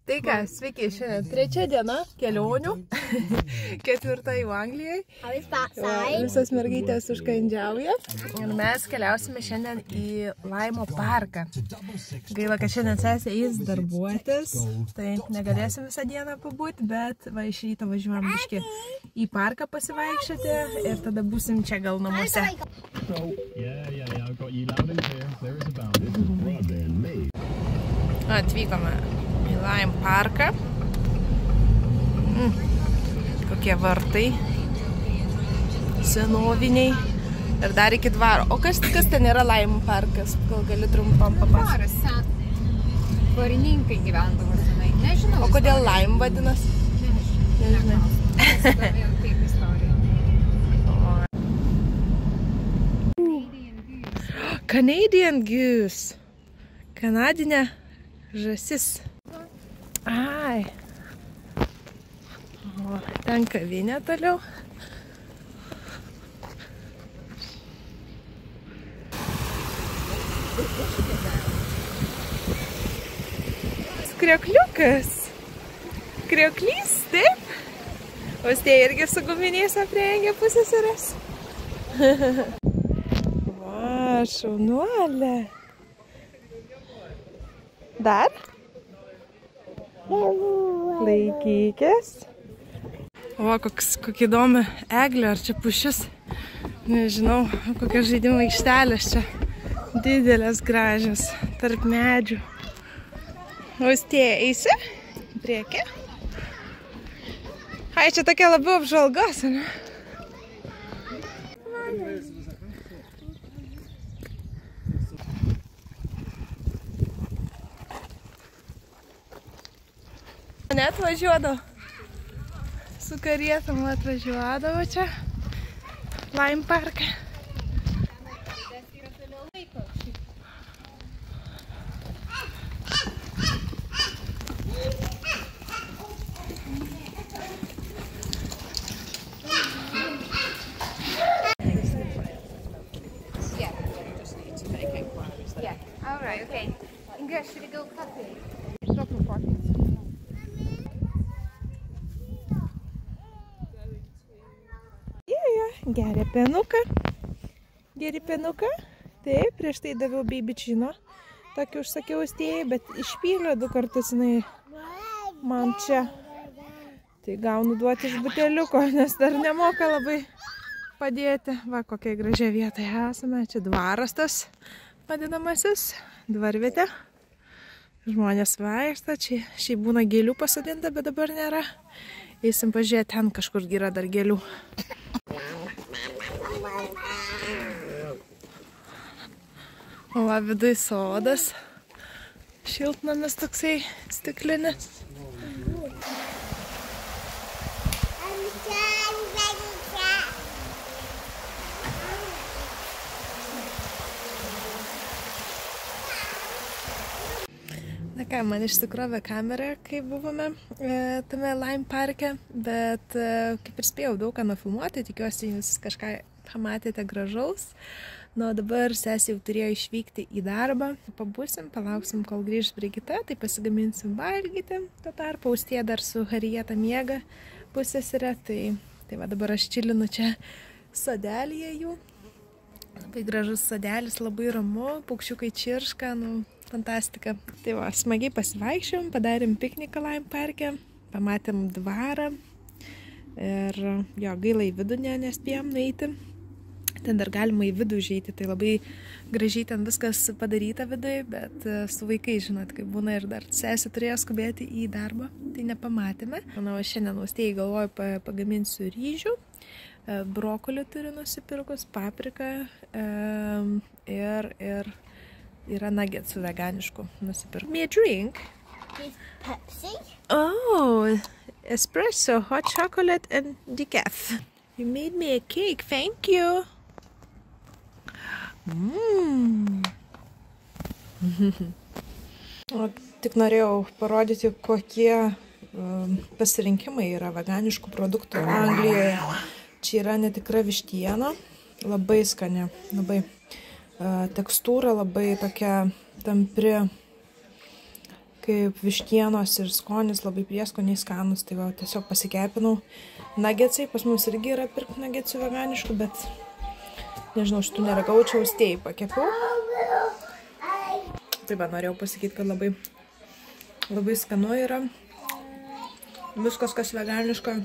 Tai ką, sveiki, šiandien trečia diena kelionių, ketvirta jau Anglijai. Visas mergaitės užkandžiauja. Ir mes keliausime šiandien į Laimo parką. Gaila, kad šiandien sesė eis darbuotis, tai negalėsim visą dieną pabūti, bet va iš ryto važiuojam biškį į parką pasivaikščioti ir tada būsim čia gal namuose. Atvykome į Laimo parką. Kokie vartai senoviniai ir dar iki dvaro. O kas ten yra Laimo parkas? Gal gali trumpam papasakoti? Dvarininkai gyvendavo senai. Nežinau. O kodėl Laimo vadinas? Nežinau. Kaip istorija. Canadian goose. Kanadinė žąsis. Ai. O, ten kavinė toliau. Kriokliukas. Krioklys, taip? Ostė irgi su guminiais aprengė pusseserės. Va, šaunuolė. Dar? Laikykis. O, kokia įdomi eglė, ar čia pušis? Nežinau, kokia žaidimų aikštelės čia. Didelės gražios, tarp medžių. Ostė, eisi? Prieki? Ai, čia tokia labiau apžvalgos, ne? Net važiuodavo. Su karietom atvažiuodavo čia. Laimo parką. All right, okay. Inga, should we go coffee? Geria penuką. Geri penuką. Taip, prieš tai daviau babyčino. Tokį užsakiau Ostėjai, bet išpylė 2 kartus jinai man čia. Tai gaunu duoti iš buteliuko, nes dar nemoka labai padėti. Va, kokia gražia vietoje esame. Čia dvaras tas vadinamasis. Dvarvietė. Žmonės vaikšta. Čia šiaip būna gėlių pasodinta, bet dabar nėra. Eisim pažiūrėti, ten kažkur yra dar gėlių. O va, viduj sodas. Šiltnamis toksai stiklinis. Na ką, man išsikrovė kamera, kai buvome tame Laimo parke, bet kaip ir spėjau daug ką nufilmuoti, tikiuosi jūs kažką pamatėte gražaus. Nu, dabar sesė jau turėjo išvykti į darbą. Pabūsim, palauksim, kol grįž Brigita, tai pasigaminsim valgyti. Tuo tarpu Austė dar su Harijeta miega pusseserė, tai va dabar aš čilinu čia sodelyje jų. Labai gražus sodelis, labai ramu, paukščiukai čirška, nu, fantastika. Tai va, smagiai pasivaikščiom, padarėm pikniką Laimo parke, pamatėm dvarą ir jo, gaila į vidų nespėjom nueiti. Ten dar galima į vidų užeiti, tai labai gražiai ten viskas padaryta vidui, bet su vaikai, žinot, kaip būna ir dar sesė turėjo skubėti į darbą, tai nepamatėme. Manau, šiandien Austėjai galvoju pagaminsiu ryžių, brokolių turiu nusipirkus, papriką ir yra nuggetsų veganiškų nusipirkus. May I drink? Pepsi. Oh, espresso, hot chocolate and decaf. You made me a cake, thank you. O tik norėjau parodyti, kokie pasirinkimai yra veganiškų produktų Anglijoje. Čia yra netikra vištiena, labai skani, labai tekstūra, labai tokia tampri, kaip vištienos ir skonis, labai prieskoniai skanus, tai va, tiesiog pasikepinau. Nugetsai, pas mus irgi yra pirkti nugetsų veganiškų, bet nežinau, šitų neragaučiau, austėjai pakepiau. Tai va, norėjau pasakyti, kad labai skanu yra. Viskas, kas veganiška,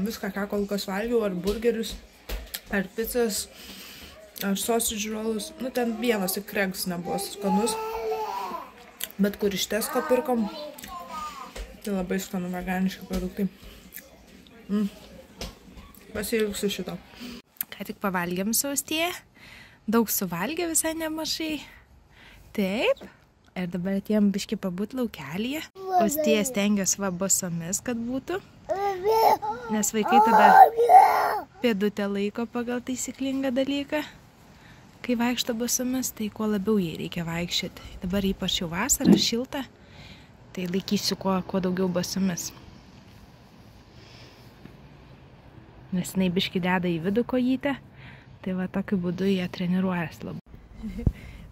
viską, ką kol kas valgiau, ar burgerius, ar pizzas, ar sausage rollus. Nu, ten vienas tik Kregs nebuvo skanus. Bet kur iš Tesco pirkom, tai labai skanu veganiški produktai. Pasiilgsiu šito. Ką tik pavalgėm su Austėja. Daug suvalgė visai nemažai. Taip. Ir dabar atėjom biškį pabūt laukelyje. Austėja stengiasi va basomis, kad būtų. Nes vaikai tada pėdutę laiko pagal taisyklingą dalyką. Kai vaikšto basomis, tai kuo labiau jai reikia vaikščioti. Dabar ypač jau vasara, šilta, tai laikysiu kuo daugiau basomis. Nes jinai biškį deda į vidų kojytę, tai va tokiu būdu jie treniruojas labai.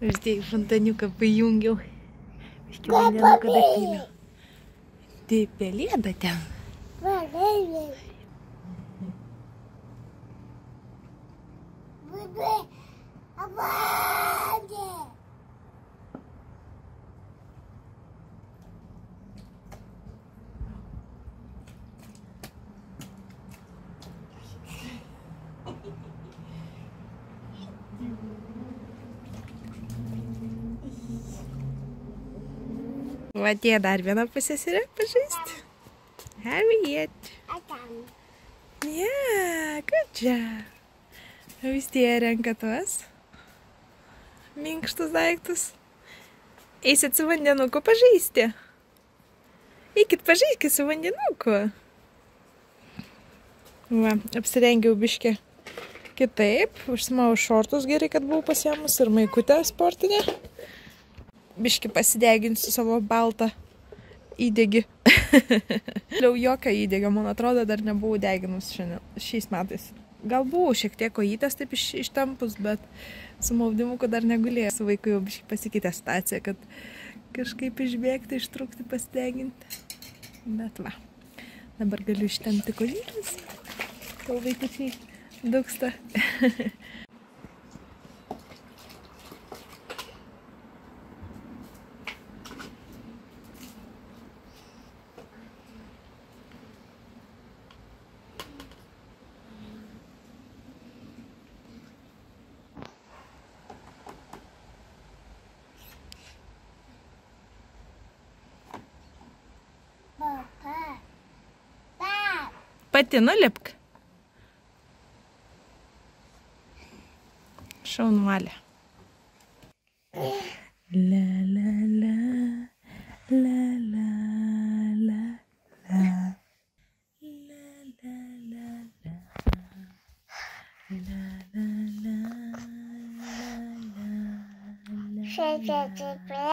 Vis tiek fontaniuką pajungiau. Biškį vandenuką dapyliau. Tai pelėda ten. Va, tie dar vieną pusseserę pažaisti. Harriet. Yeah, good job. Vis tie renka tuos minkštus daiktus. Eisit su vandenuku pažaisti. Eikit pažaiskit su vandenuku. Va, apsirengiau biškį kitaip. Užsimau šortus gerai, kad buvau pasiėmus ir maikutę sportinę. Biškį pasideginsiu savo baltą įdegį. Liau jokio įdegio, man atrodo, dar nebuvau deginus šiais metais. Gal buvau šiek tiek kojytės taip ištempus, bet su maudimuku dar negulėjau. Su vaiku jau biškį pasikeitė situacija, kad kažkaip išbėgti, ištrūkti, pasideginti. Bet va, dabar galiu ištempti kojytės, kol vaikučiai dūksta. Pati nulipk. Šaunuolė. La la la, la la la, la. La la la la, la la la, la la la.